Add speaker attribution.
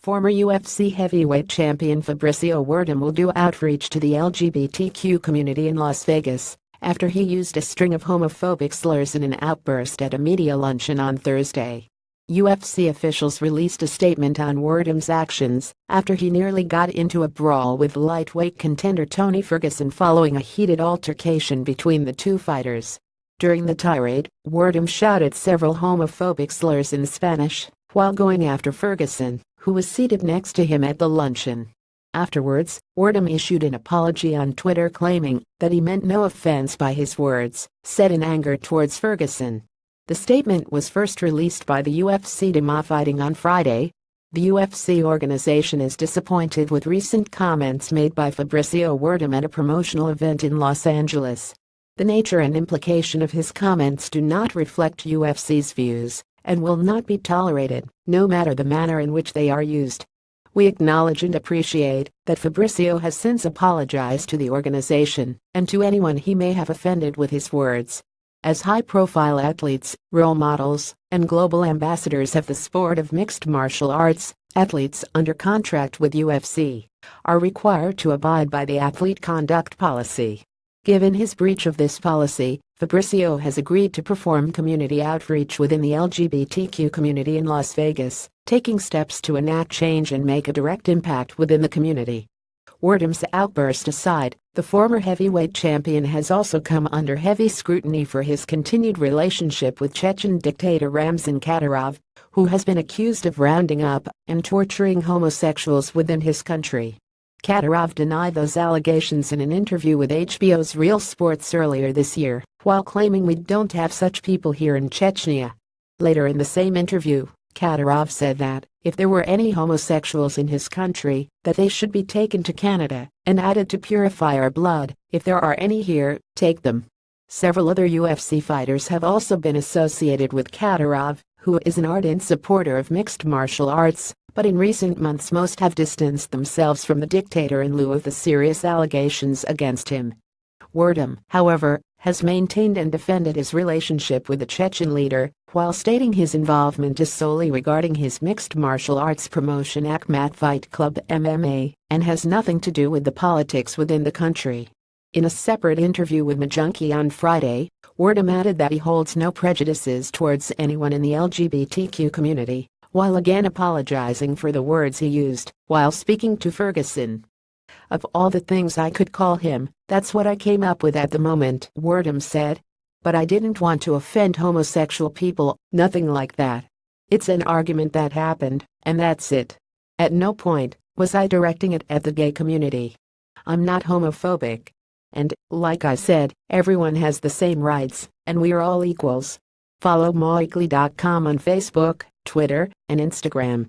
Speaker 1: Former UFC heavyweight champion Fabricio Werdum will do outreach to the LGBTQ community in Las Vegas after he used a string of homophobic slurs in an outburst at a media luncheon on Thursday. UFC officials released a statement on Werdum's actions after he nearly got into a brawl with lightweight contender Tony Ferguson following a heated altercation between the two fighters. During the tirade, Werdum shouted several homophobic slurs in Spanish while going after Ferguson, who was seated next to him at the luncheon. Afterwards, Werdum issued an apology on Twitter claiming that he meant no offense by his words, said in anger towards Ferguson. The statement was first released by the UFC Fighting on Friday. The UFC organization is disappointed with recent comments made by Fabricio Werdum at a promotional event in Los Angeles. The nature and implication of his comments do not reflect UFC's views and will not be tolerated, no matter the manner in which they are used. We acknowledge and appreciate that Fabricio has since apologized to the organization and to anyone he may have offended with his words. As high-profile athletes, role models, and global ambassadors of the sport of mixed martial arts, athletes under contract with UFC are required to abide by the athlete conduct policy. Given his breach of this policy, Fabricio has agreed to perform community outreach within the LGBTQ community in Las Vegas, taking steps to enact change and make a direct impact within the community. Werdum's outburst aside, the former heavyweight champion has also come under heavy scrutiny for his continued relationship with Chechen dictator Ramzan Kadyrov, who has been accused of rounding up and torturing homosexuals within his country. Kadyrov denied those allegations in an interview with HBO's Real Sports earlier this year, while claiming we don't have such people here in Chechnya. Later in the same interview, Kadyrov said that, if there were any homosexuals in his country, that they should be taken to Canada, and added to purify our blood, if there are any here, take them. Several other UFC fighters have also been associated with Kadyrov, who is an ardent supporter of mixed martial arts, but in recent months most have distanced themselves from the dictator in lieu of the serious allegations against him. Werdum, however, has maintained and defended his relationship with the Chechen leader, while stating his involvement is solely regarding his mixed martial arts promotion Akhmat Fight Club MMA, and has nothing to do with the politics within the country. In a separate interview with Majunkie on Friday, Werdum added that he holds no prejudices towards anyone in the LGBTQ community, while again apologizing for the words he used while speaking to Ferguson. Of all the things I could call him, that's what I came up with at the moment, Werdum said. But I didn't want to offend homosexual people, nothing like that. It's an argument that happened, and that's it. At no point was I directing it at the gay community. I'm not homophobic. And, like I said, everyone has the same rights, and we are all equals. Follow moweekly.com on Facebook, Twitter, and Instagram.